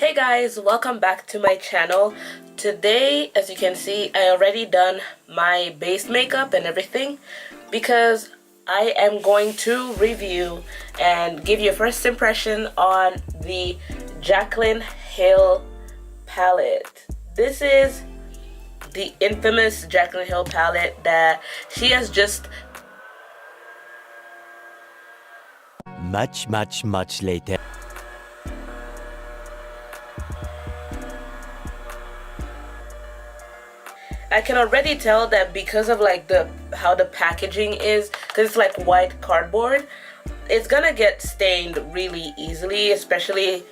Hey guys, welcome back to my channel. Today, as you can see, I already done my base makeup and everything because I am going to review and give you a first impression on the Jaclyn Hill palette. This is the infamous Jaclyn Hill palette that she has just much later. I can already tell that because of like how the packaging is, because it's like white cardboard, it's gonna get stained really easily, especially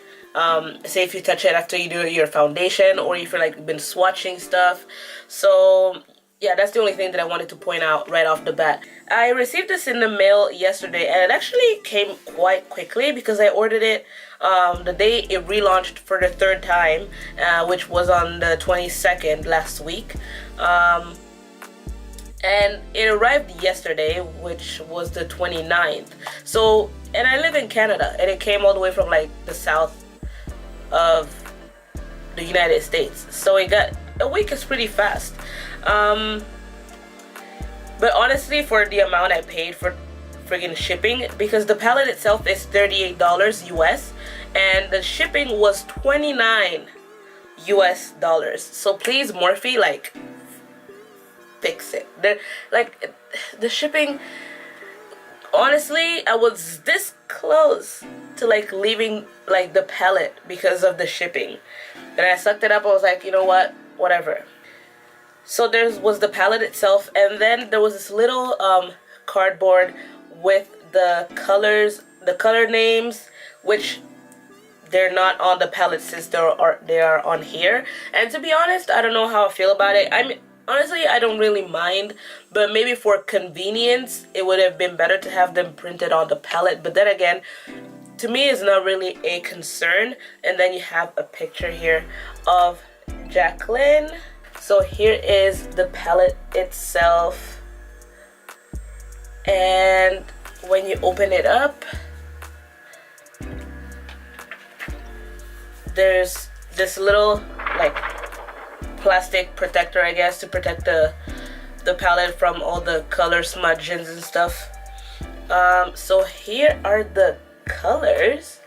say if you touch it after you do your foundation or if you're like been swatching stuff. So yeah, that's the only thing that I wanted to point out right off the bat. I received this in the mail yesterday and it actually came quite quickly because I ordered it the day it relaunched for the third time, which was on the 22nd last week. And it arrived yesterday, which was the 29th. So, and I live in Canada and it came all the way from like the south of the United States. So it got, a week is pretty fast. But honestly, for the amount I paid for friggin' shipping, because the palette itself is $38 US and the shipping was $29 US. So please, Morphe, like, fix it. The shipping, honestly, I was this close to like leaving like the palette because of the shipping. Then I sucked it up. I was like, you know what, whatever. So there was the palette itself, and then there was this little cardboard with the colors, the color names, which they're not on the palette since they are on here. And to be honest, I don't know how I feel about it. I mean, honestly, I don't really mind, but maybe for convenience, it would have been better to have them printed on the palette. But then again, to me, it's not really a concern. And then you have a picture here of Jaclyn. So here is the palette itself, and when you open it up, there's this little like plastic protector, I guess, to protect the palette from all the color smudges and stuff. So here are the colors.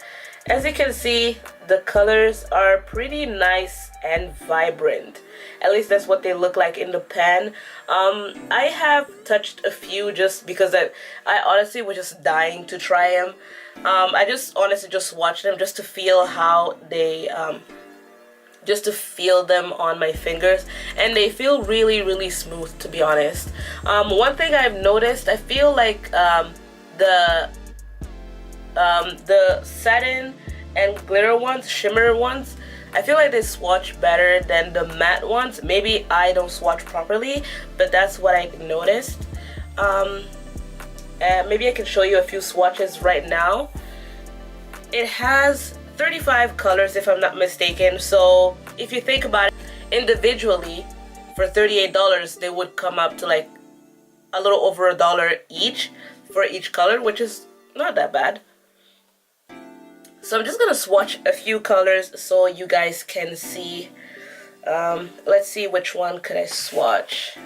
As you can see, the colors are pretty nice and vibrant. At least that's what they look like in the pan. I have touched a few just because I honestly was just dying to try them. I just honestly just watched them just to feel how they, just to feel them on my fingers, and they feel really smooth, to be honest. One thing I've noticed, I feel like the satin and glitter ones, shimmer ones, I feel like they swatch better than the matte ones. Maybe I don't swatch properly, but that's what I noticed. And maybe I can show you a few swatches right now. It has 35 colors if I'm not mistaken, so if you think about it, individually for $38 they would come up to like a little over $1 each for each color, which is not that bad. So I'm just gonna swatch a few colors so you guys can see. Let's see, which one could I swatch.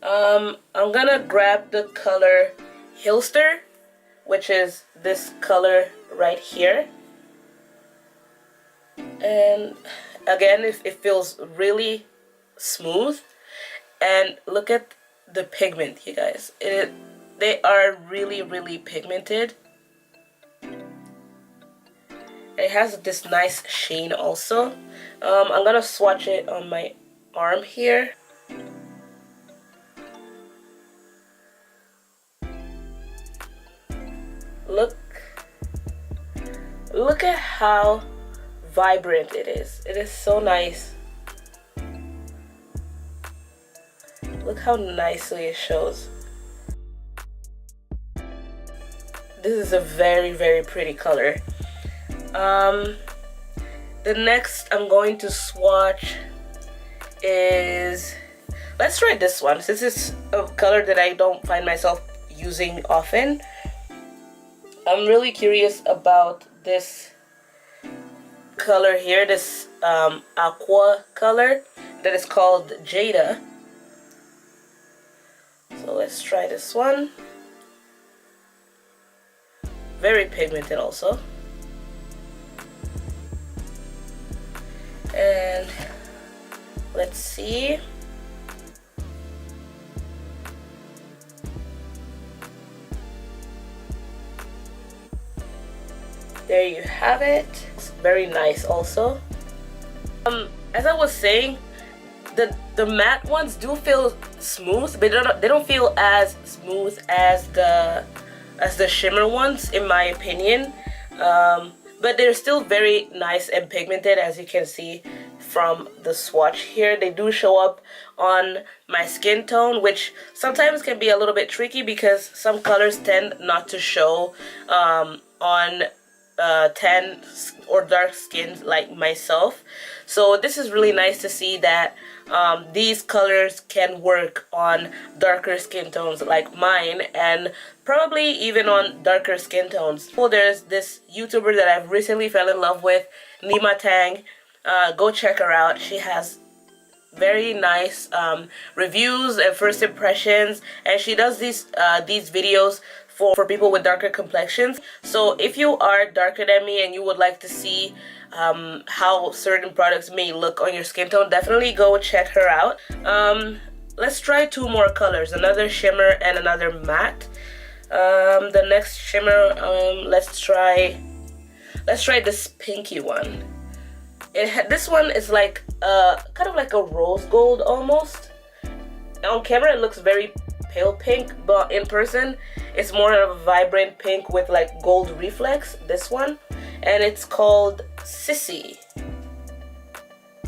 I'm gonna grab the color Hilster, which is this color right here. And again, it feels really smooth. And look at the pigment, you guys. They are really pigmented. It has this nice sheen also. I'm gonna swatch it on my arm here. Look at how vibrant it is. It is so nice. Look how nicely it shows. This is a very pretty color. The next I'm going to swatch is, let's try this one, since it's a color that I don't find myself using often. I'm really curious about this color here, this aqua color that is called Jada. So let's try this one. Very pigmented also. And let's see. There you have it. It's very nice also. As I was saying, the matte ones do feel smooth, but they don't feel as smooth as the shimmer ones, in my opinion. But they're still very nice and pigmented, as you can see from the swatch here. They do show up on my skin tone, which sometimes can be a little bit tricky because some colors tend not to show on tan or dark skin like myself. So this is really nice to see that these colors can work on darker skin tones like mine, and probably even on darker skin tones. So there's this YouTuber that I've recently fell in love with, Nima Tang. Go check her out. She has very nice reviews and first impressions, and she does these videos for people with darker complexions. So if you are darker than me and you would like to see how certain products may look on your skin tone, definitely go check her out. Let's try two more colors, another shimmer and another matte. The next shimmer, let's try this pinky one. This one is like kind of like a rose gold almost. On camera it looks very pale pink, but in person it's more of a vibrant pink with like gold reflex, this one, and it's called Sissy.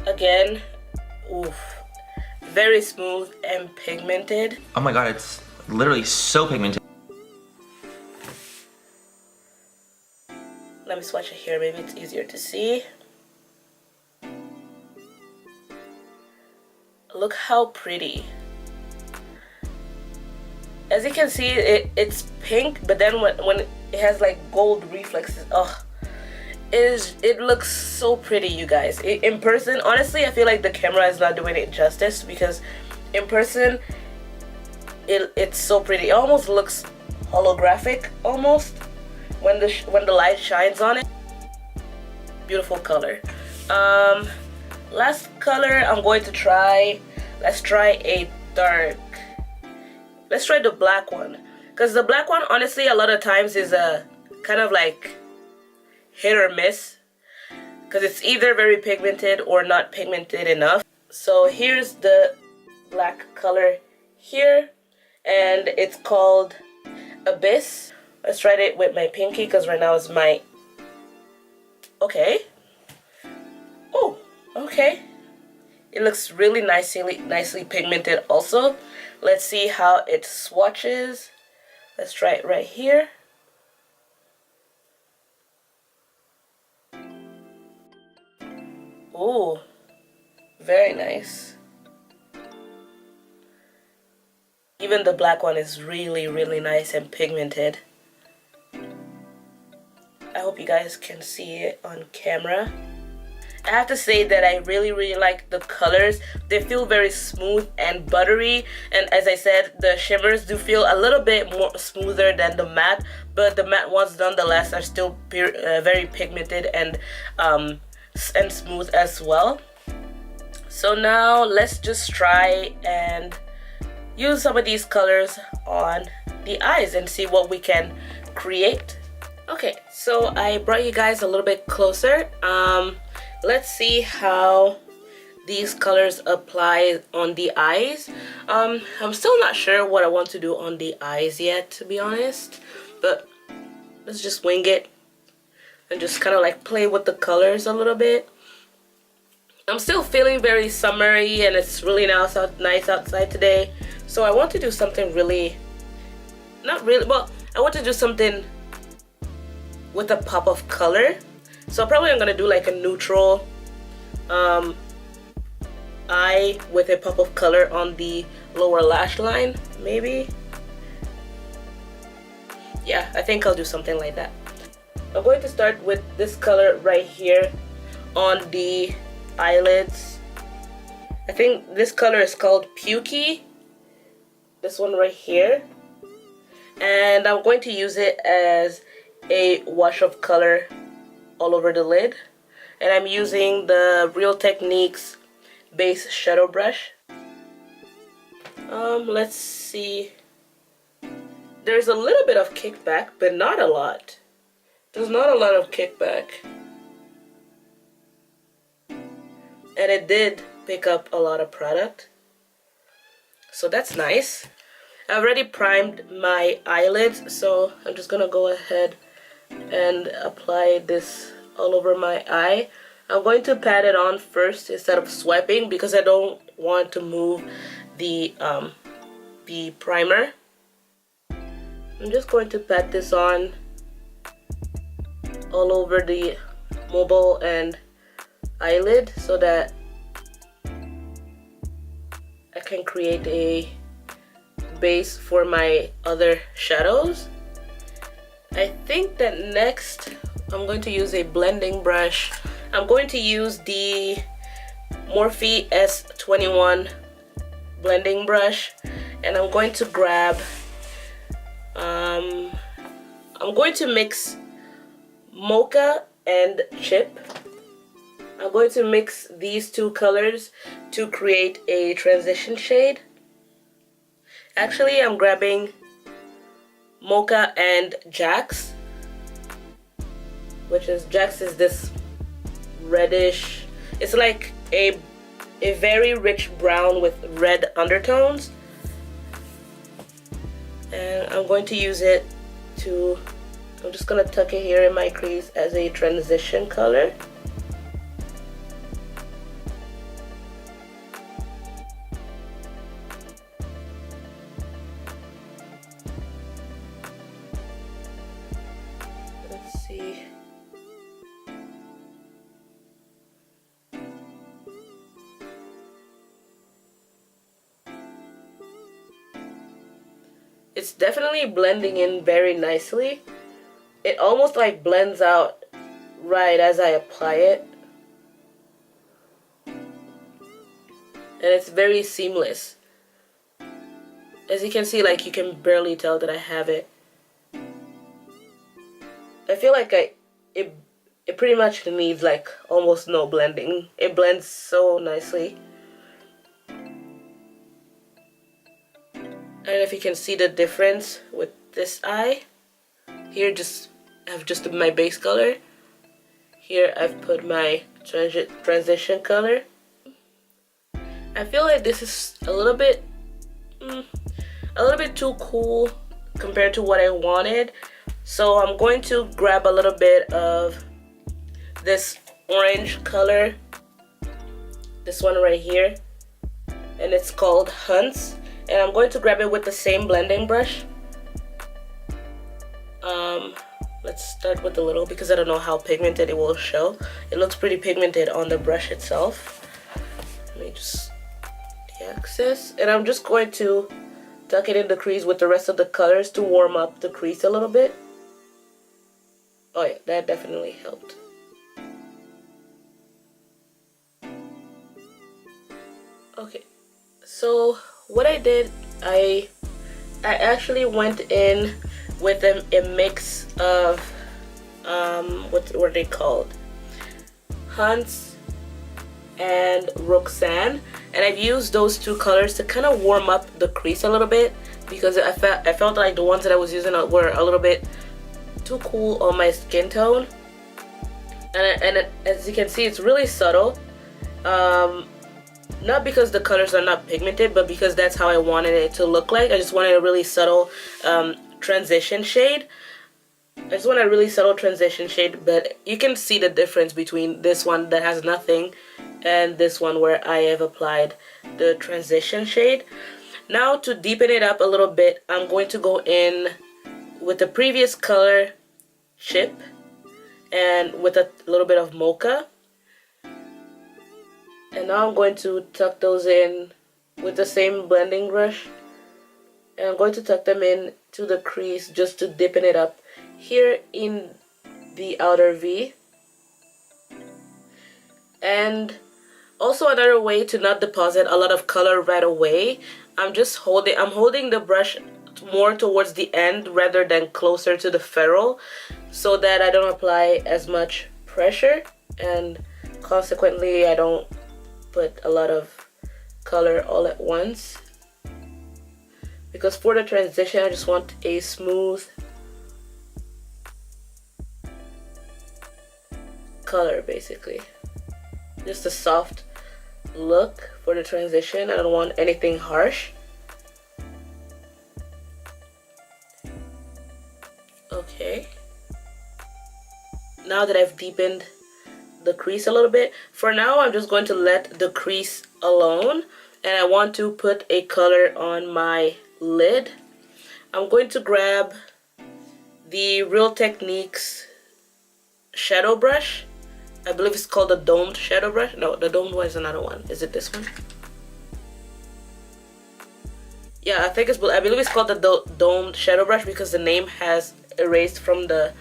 Again, oof, very smooth and pigmented. Oh my god, it's literally so pigmented. Let me swatch it here, maybe it's easier to see. Look how pretty. As you can see, it's pink, but then when it has like gold reflexes, it looks so pretty, you guys. In person, honestly, I feel like the camera is not doing it justice, because in person, it's so pretty. It almost looks holographic, almost, when the light shines on it. Beautiful color. Last color I'm going to try. Let's try a dark. Let's try the black one, because the black one, honestly, a lot of times is a kind of like hit or miss, because it's either very pigmented or not pigmented enough. So here's the black color here, and it's called Abyss. Let's try it with my pinky, because right now is my... Okay. Oh, okay. It looks really nicely pigmented also. Let's see how it swatches. Let's try it right here. Ooh, very nice. Even the black one is really nice and pigmented. I hope you guys can see it on camera. I have to say that I really like the colors. They feel very smooth and buttery, and as I said, the shimmers do feel a little bit more smoother than the matte, but the matte ones nonetheless are still very pigmented and smooth as well. So now let's just try and use some of these colors on the eyes and see what we can create. Okay, so I brought you guys a little bit closer. Let's see how these colors apply on the eyes. I'm still not sure what I want to do on the eyes yet, to be honest, but let's just wing it and just kind of like play with the colors a little bit. I'm still feeling very summery, and it's really nice outside today, so I want to do something I want to do something with a pop of color. So probably I'm gonna do like a neutral eye with a pop of color on the lower lash line, maybe. Yeah, I think I'll do something like that. I'm going to start with this color right here on the eyelids. I think this color is called Pukey. This one right here. And I'm going to use it as a wash of color all over the lid. And I'm using the Real Techniques base shadow brush. Let's see. There's a little bit of kickback, but not a lot. There's not a lot of kickback. And it did pick up a lot of product. So that's nice. I already primed my eyelids, so I'm just gonna go ahead and apply this all over my eye. I'm going to pat it on first instead of swiping because I don't want to move the primer. I'm just going to pat this on all over the mobile and eyelid so that I can create a base for my other shadows. I think that next I'm going to use a blending brush. I'm going to use the Morphe S21 blending brush, and I'm going to grab I'm going to mix mocha and chip. I'm going to mix these two colors to create a transition shade. Actually, I'm grabbing mocha and Jax, which is Jax is this reddish, it's like a very rich brown with red undertones, and I'm going to use it to, I'm just gonna tuck it here in my crease as a transition color. Let's see. It's definitely blending in very nicely. It almost like blends out right as I apply it. And it's very seamless. As you can see, like you can barely tell that I have it. I feel like it pretty much needs like almost no blending. It blends so nicely. I don't know if you can see the difference with this eye. Here I have just my base color. Here I've put my transition color. I feel like this is a little bit too cool compared to what I wanted. So I'm going to grab a little bit of this orange color. This one right here. And it's called Hunts. And I'm going to grab it with the same blending brush. Let's start with a little because I don't know how pigmented it will show. It looks pretty pigmented on the brush itself. Let me just de-access. And I'm just going to tuck it in the crease with the rest of the colors to warm up the crease a little bit. Oh yeah, that definitely helped. Okay, so what I did, I actually went in with a mix of what were they called, Hunts and Roxanne, and I've used those two colors to kind of warm up the crease a little bit because I felt like the ones that I was using were a little bit too cool on my skin tone, and as you can see, it's really subtle. Not because the colors are not pigmented, but because that's how I wanted it to look like. I just wanted a really subtle transition shade. But you can see the difference between this one that has nothing and this one where I have applied the transition shade. Now to deepen it up a little bit, I'm going to go in with the previous color, Chip, and with a little bit of Mocha. And now I'm going to tuck those in with the same blending brush. And I'm going to tuck them in to the crease just to deepen it up here in the outer V. And also another way to not deposit a lot of color right away, I'm holding the brush more towards the end rather than closer to the ferrule, so that I don't apply as much pressure, and consequently I don't put a lot of color all at once. Because for the transition, I just want a smooth color, basically. Just a soft look for the transition. I don't want anything harsh. Okay. Now that I've deepened the crease a little bit, for now I'm just going to let the crease alone, and I want to put a color on my lid. I'm going to grab the Real Techniques shadow brush. I believe it's called the domed shadow brush. No, the domed one is another one. Is it this one? Yeah, I believe it's called the domed shadow brush, because the name has erased from the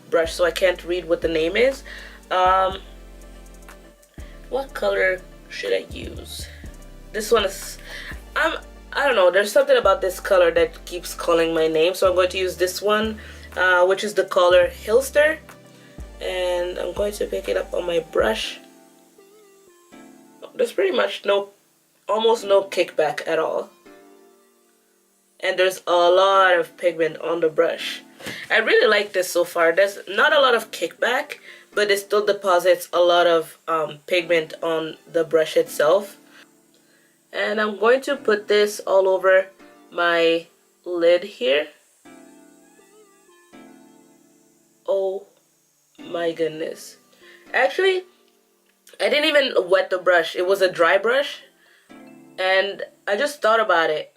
brush, so I can't read what the name is. What color should I use? This one is, I don't know, there's something about this color that keeps calling my name, so I'm going to use this one, which is the color Hilster, and I'm going to pick it up on my brush. There's pretty much almost no kickback at all, and there's a lot of pigment on the brush. I really like this so far. There's not a lot of kickback, but it still deposits a lot of pigment on the brush itself. And I'm going to put this all over my lid here. Oh my goodness. Actually, I didn't even wet the brush. It was a dry brush. And I just thought about it.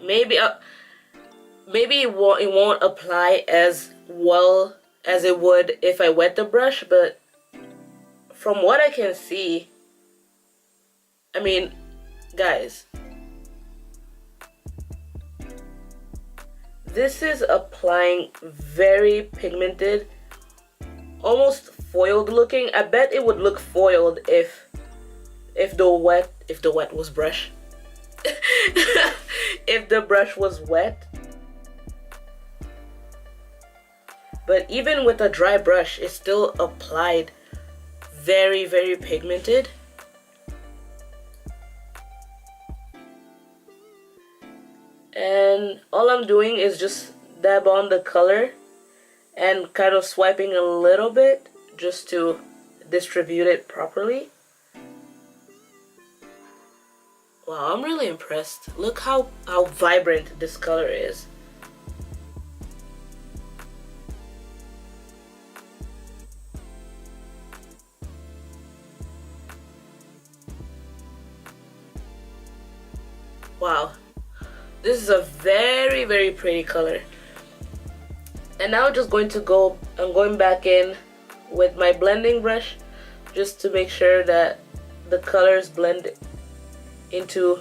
Maybe it won't apply as well as it would if I wet the brush, but from what I can see, I mean, guys, this is applying very pigmented, almost foiled looking. I bet it would look foiled if the wet was brush. If the brush was wet. But even with a dry brush, it's still applied very, very pigmented. And all I'm doing is just dab on the color and kind of swiping a little bit just to distribute it properly. Wow, I'm really impressed. Look how vibrant this color is. Wow, this is a very, very pretty color. And now I'm going back in with my blending brush just to make sure that the colors blend into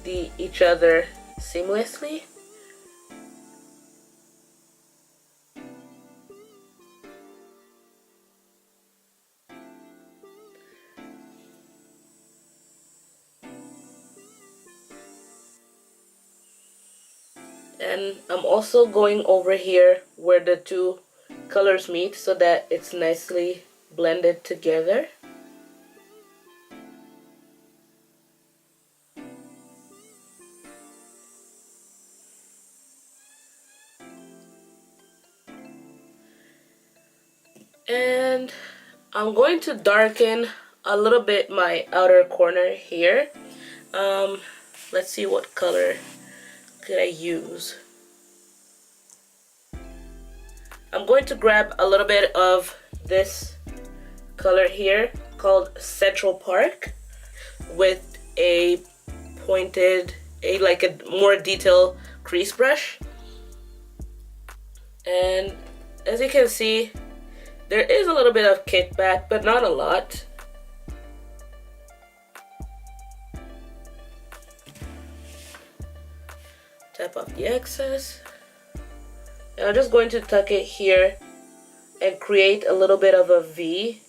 each other seamlessly. And I'm also going over here where the two colors meet so that it's nicely blended together. And I'm going to darken a little bit my outer corner here. Let's see, what color could I use? I'm going to grab a little bit of this color here called Central Park with a pointed, like a more detailed crease brush. And as you can see, there is a little bit of kickback, but not a lot. Tap off the excess. And I'm just going to tuck it here and create a little bit of a V.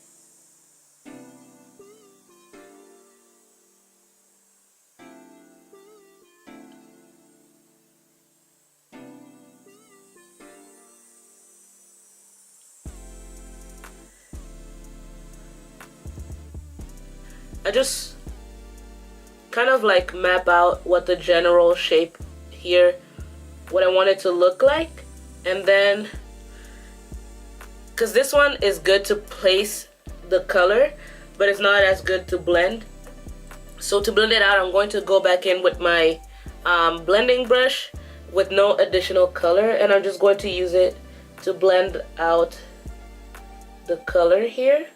I just kind of like map out what the general shape here, what I want it to look like. And then, because this one is good to place the color, but it's not as good to blend. So to blend it out, I'm going to go back in with my blending brush with no additional color, and I'm just going to use it to blend out the color here.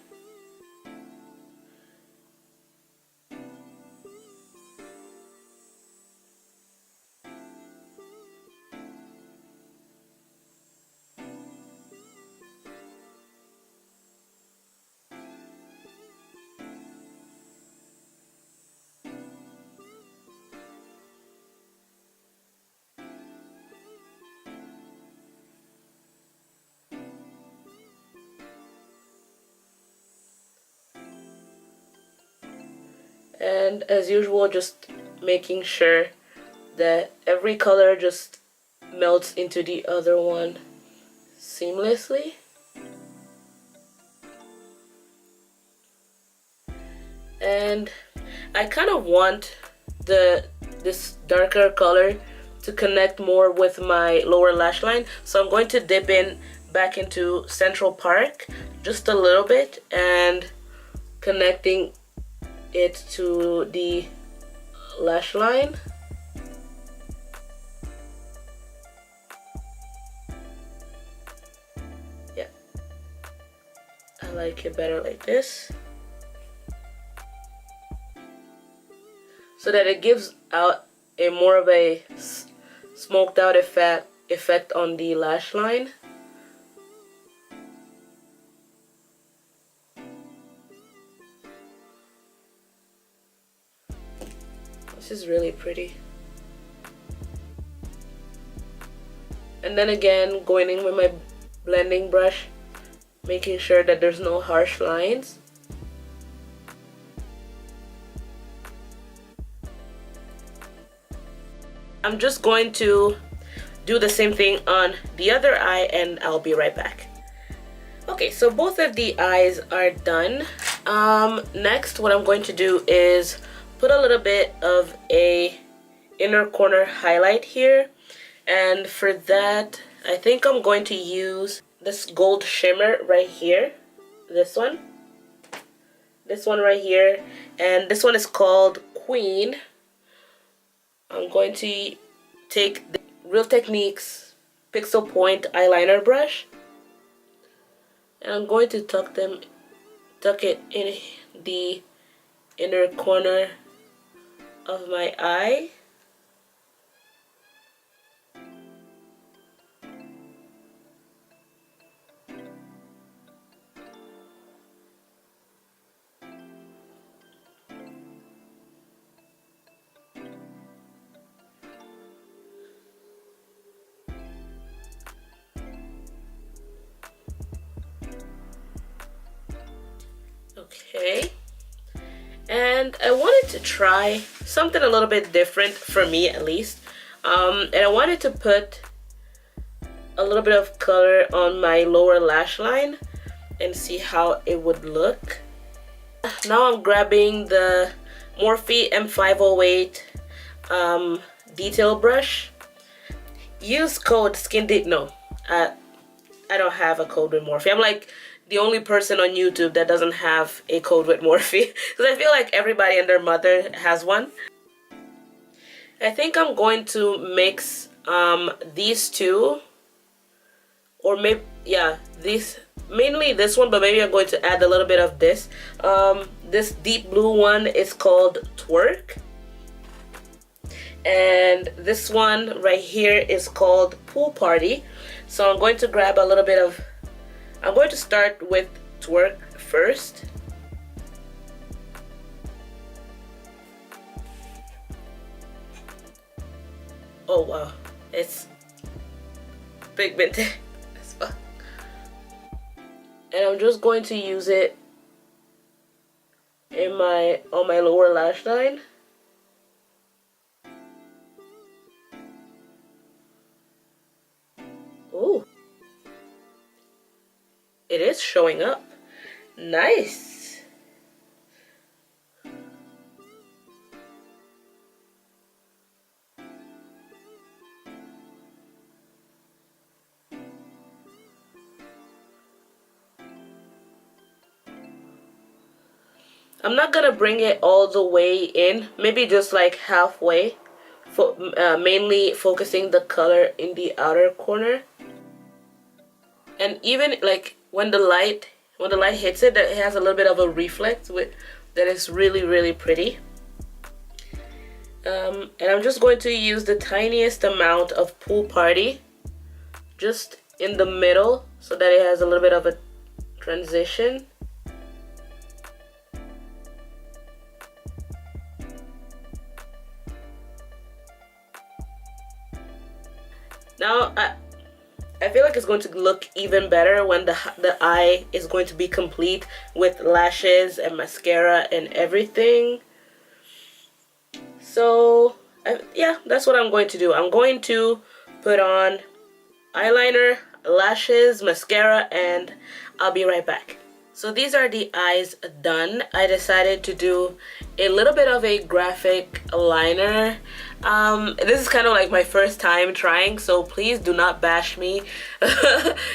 And as usual, just making sure that every color just melts into the other one seamlessly. And I kind of want this darker color to connect more with my lower lash line, so I'm going to dip in back into Central Park just a little bit and connecting it to the lash line. Yeah, I like it better like this, so that it gives out a more of a smoked out effect on the lash line. This is really pretty. And then again, going in with my blending brush, making sure that there's no harsh lines. I'm just going to do the same thing on the other eye, and I'll be right back. Okay, so both of the eyes are done. Next, what I'm going to do is put a little bit of a inner corner highlight here, and for that I think I'm going to use this gold shimmer right here, this one right here, and this one is called Queen. I'm going to take the Real Techniques Pixel Point eyeliner brush, and I'm going to tuck it in the inner corner of my eye. Okay, and I wanted to try something a little bit different, for me at least, and I wanted to put a little bit of color on my lower lash line and see how it would look. Now I'm grabbing the Morphe M508 detail brush. Use code SkinDeep. No, I don't have a code with Morphe. I'm like the only person on YouTube that doesn't have a code with Morphe, because I feel like everybody and their mother has one. I think I'm going to mix these two, or maybe, yeah, mainly this one, but maybe I'm going to add a little bit of this. This deep blue one is called Twerk, and this one right here is called Pool Party. So I'm going to grab a little bit of, I'm going to start with Twerk first. Oh wow, it's pigmented as fuck. And I'm just going to use it in on my lower lash line. Ooh, it is showing up. Nice. I'm not gonna bring it all the way in, maybe just like halfway, mainly focusing the color in the outer corner. And even like when the light hits it, it has a little bit of a reflect that is really pretty. And I'm just going to use the tiniest amount of Pool Party just in the middle so that it has a little bit of a transition. Now I feel like it's going to look even better when the eye is going to be complete with lashes and mascara and everything. So yeah, that's what I'm going to do. I'm going to put on eyeliner, lashes, mascara, and I'll be right back. So these are the eyes done. I decided to do a little bit of a graphic liner. This is kind of like my first time trying, so please do not bash me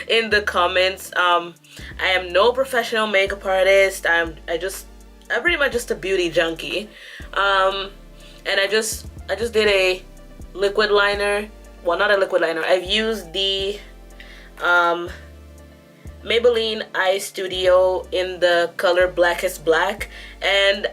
in the comments. I am no professional makeup artist. I'm pretty much just a beauty junkie. And I just did a liquid liner. Well, not a liquid liner. I've used the Maybelline Eye Studio in the color Blackest Black, and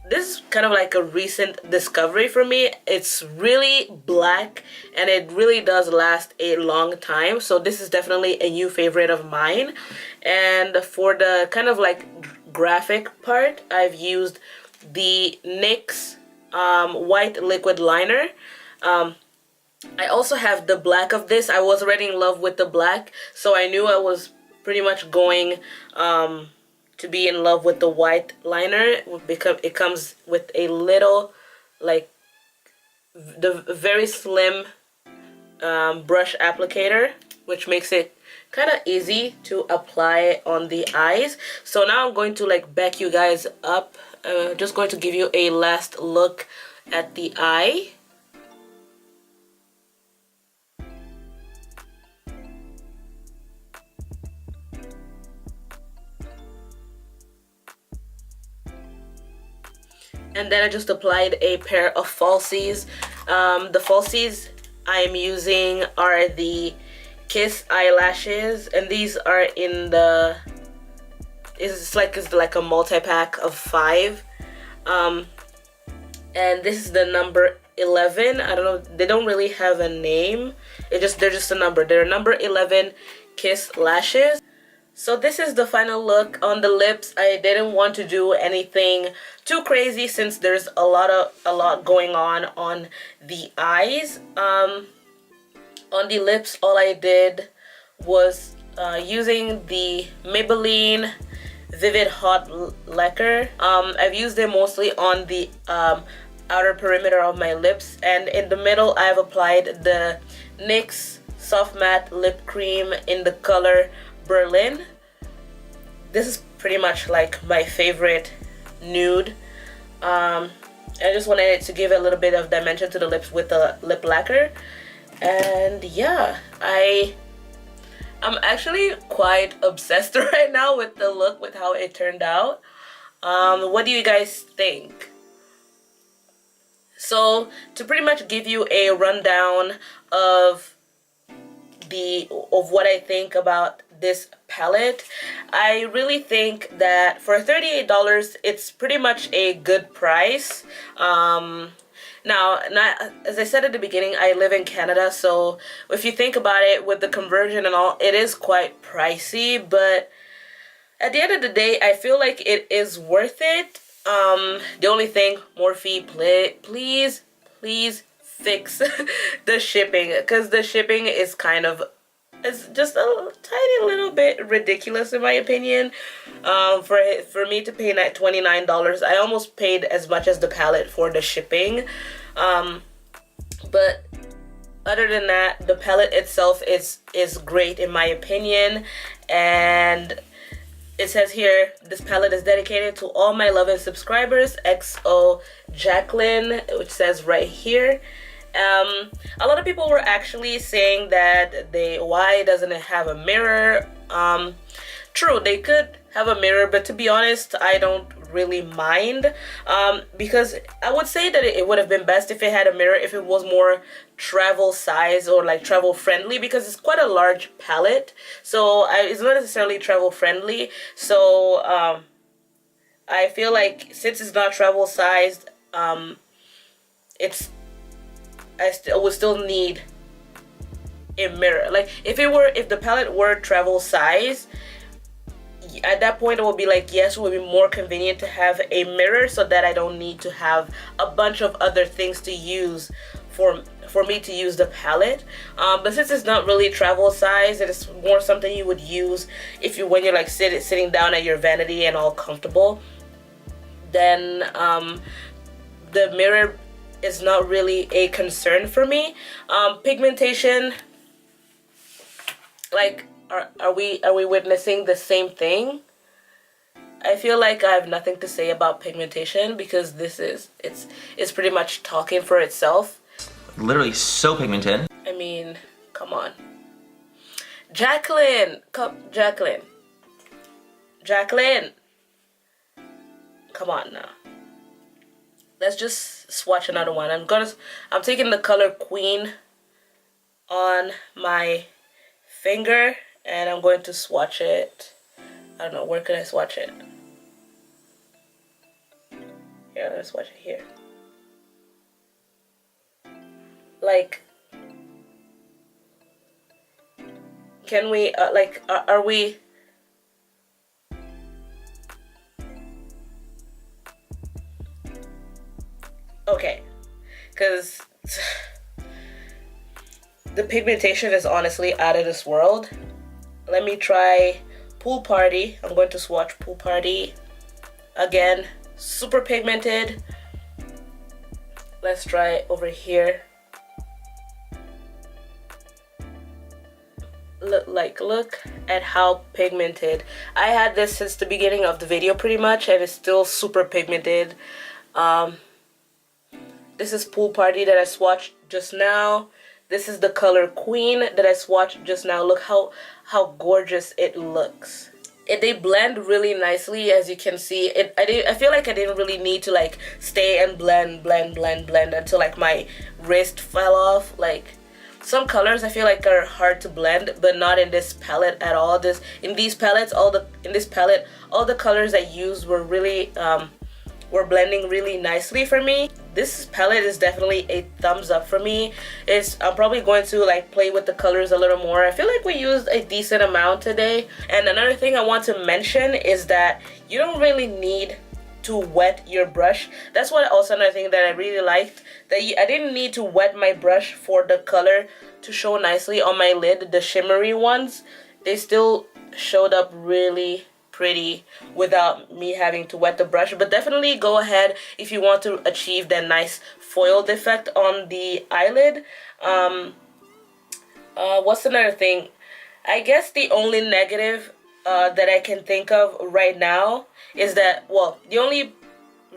this is kind of like a recent discovery for me. It's really black and it really does last a long time, so this is definitely a new favorite of mine. And for the kind of like graphic part, I've used the NYX white liquid liner. I also have the black of this. I was already in love with the black, so I knew I was pretty much going to be in love with the white liner because it comes with a little, like, the very slim brush applicator, which makes it kind of easy to apply on the eyes. So now I'm going to like back you guys up. Just going to give you a last look at the eye. And then I just applied a pair of falsies. The falsies I'm using are the Kiss eyelashes, and these are in the, it's like a multi-pack of 5. And this is the number 11. I don't know, they don't really have a name. They're just a number. They're number 11 Kiss lashes. So this is the final look on the lips. I didn't want to do anything too crazy since there's a lot going on the eyes. On the lips, all I did was using the Maybelline Vivid Hot Lacquer. I've used it mostly on the outer perimeter of my lips, and in the middle I've applied the NYX Soft Matte Lip Cream in the color Berlin. This is pretty much like my favorite nude. I just wanted it to give a little bit of dimension to the lips with the lip lacquer. And yeah, I'm actually quite obsessed right now with the look, with how it turned out. What do you guys think? So to pretty much give you a rundown of what I think about this palette, I really think that for $38 it's pretty much a good price. Now, as I said at the beginning, I live in Canada, so if you think about it with the conversion and all, it is quite pricey, but at the end of the day, I feel like it is worth it. The only thing, Morphe, please fix the shipping, because the shipping is it's just a tiny little bit ridiculous in my opinion. For me to pay $29, I almost paid as much as the palette for the shipping. But other than that, the palette itself is great in my opinion. And it says here, this palette is dedicated to all my loving subscribers, XO Jaclyn, which says right here. A lot of people were actually saying that why doesn't it have a mirror? True, they could have a mirror, but to be honest, I don't really mind, because I would say that it would have been best if it had a mirror, if it was more travel size or like travel friendly, because it's quite a large palette, so it's not necessarily travel friendly. So I feel like since it's not travel sized, I would still need a mirror. Like if the palette were travel size, at that point it would be like, yes, it would be more convenient to have a mirror so that I don't need to have a bunch of other things to use for me to use the palette. But since it's not really travel size, it is more something you would use when you're like sitting down at your vanity and all comfortable, then the mirror is not really a concern for me. Pigmentation, like, are we witnessing the same thing? I feel like I have nothing to say about pigmentation because it's pretty much talking for itself. Literally so pigmented. I mean, come on. Jaclyn! Jaclyn! Come on now. Let's just swatch another one. I'm taking the color Queen on my finger and I'm going to swatch it. I don't know, where can I swatch it? Here, let's swatch it here. Like, can we, are we... Okay, because the pigmentation is honestly out of this world. Let me try Pool Party. I'm going to swatch Pool Party. Again, super pigmented. Let's try it over here. Look at how pigmented. I had this since the beginning of the video pretty much, and it's still super pigmented. This is Pool Party that I swatched just now. This is the color Queen that I swatched just now. Look how gorgeous it looks. They blend really nicely, as you can see. I feel like I didn't really need to like stay and blend until like my wrist fell off. Like some colors I feel like are hard to blend, but not in this palette at all. In this palette, all the colors I used were really were blending really nicely for me. This palette is definitely a thumbs up for me. I'm probably going to like play with the colors a little more. I feel like we used a decent amount today. And another thing I want to mention is that you don't really need to wet your brush. That's what also another thing that I really liked, that I didn't need to wet my brush for the color to show nicely on my lid. The shimmery ones, they still showed up really pretty without me having to wet the brush. But definitely go ahead if you want to achieve that nice foiled effect on the eyelid. What's another thing? I guess the only negative that I can think of right now is that, well, the only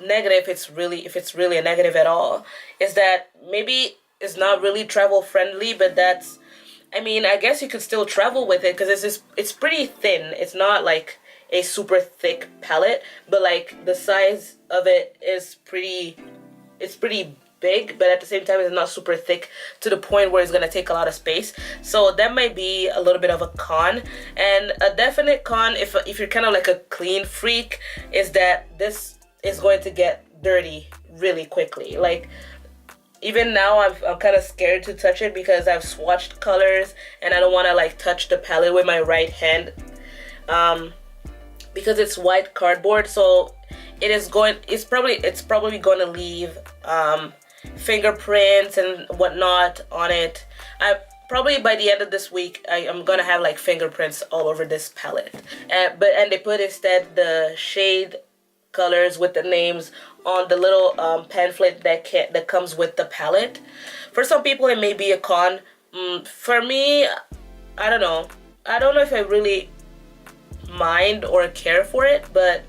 negative, if it's really a negative at all, is that maybe it's not really travel friendly. But that's, I mean, I guess you could still travel with it because it's pretty thin. It's not like a super thick palette, but like the size of it is pretty big, but at the same time it's not super thick to the point where it's gonna take a lot of space. So that might be a little bit of a con. And a definite con, if you're kind of like a clean freak, is that this is going to get dirty really quickly. Like even now I'm kind of scared to touch it because I've swatched colors and I don't want to like touch the palette with my right hand. Because it's white cardboard, so it's probably going to leave fingerprints and whatnot on it. Probably by the end of this week I'm gonna have like fingerprints all over this palette. And they put instead the shade colors with the names on the little pamphlet that comes with the palette. For some people it may be a con. For me, I don't know if I really mind or care for it, but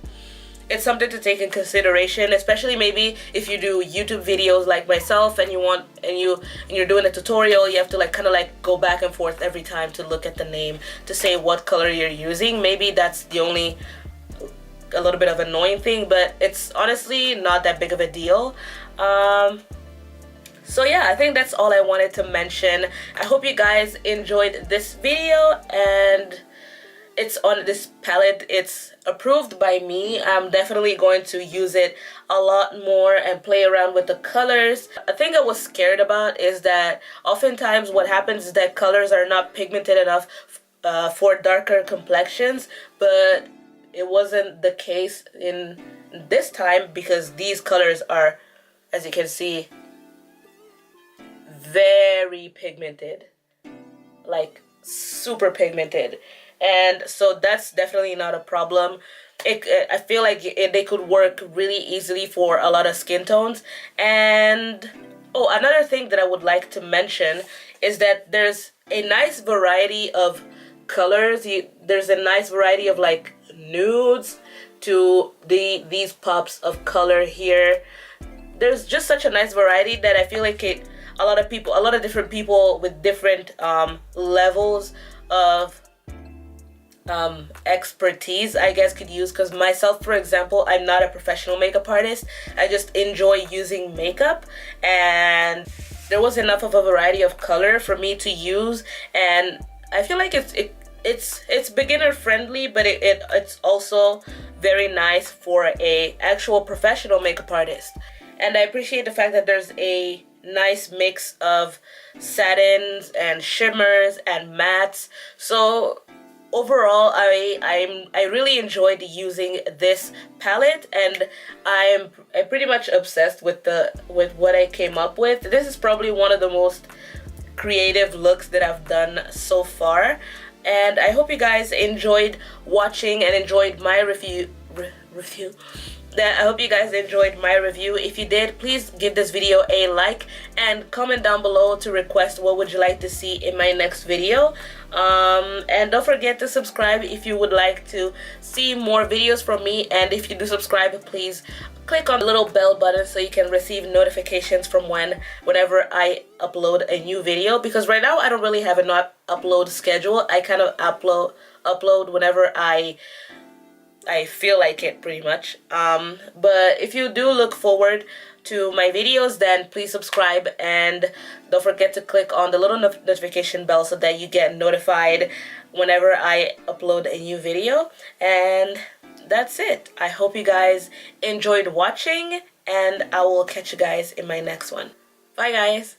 it's something to take in consideration, especially maybe if you do YouTube videos like myself and you're doing a tutorial. You have to like kind of like go back and forth every time to look at the name to say what color you're using. Maybe that's the only a little bit of an annoying thing, but it's honestly not that big of a deal. So yeah, I think that's all I wanted to mention. I hope you guys enjoyed this video, and it's on this palette. It's approved by me. I'm definitely going to use it a lot more and play around with the colors. A thing I was scared about is that oftentimes what happens is that colors are not pigmented enough for darker complexions, but it wasn't the case in this time, because these colors are, as you can see, very pigmented, like super pigmented. And so that's definitely not a problem. I feel like they could work really easily for a lot of skin tones. And oh, another thing that I would like to mention is that there's a nice variety of colors. There's a nice variety of like nudes to these pops of color here. There's just such a nice variety that I feel like a lot of different people with different levels of expertise, I guess, could use. Because myself, for example, I'm not a professional makeup artist. I just enjoy using makeup, and there was enough of a variety of color for me to use, and I feel like it's beginner friendly, but it's also very nice for a actual professional makeup artist. And I appreciate the fact that there's a nice mix of satins and shimmers and mattes. So overall, I really enjoyed using this palette, and I'm pretty much obsessed with what I came up with. This is probably one of the most creative looks that I've done so far, and I hope you guys enjoyed watching and enjoyed my review. I hope you guys enjoyed my review. If you did, please give this video a like and comment down below to request what would you like to see in my next video. And don't forget to subscribe if you would like to see more videos from me. And if you do subscribe, please click on the little bell button so you can receive notifications from whenever I upload a new video. Because right now I don't really have an upload schedule. I kind of upload whenever I feel like it, pretty much. But if you do look forward to my videos, then please subscribe, and don't forget to click on the little notification bell so that you get notified whenever I upload a new video. And that's it. I hope you guys enjoyed watching, and I will catch you guys in my next one. Bye, guys.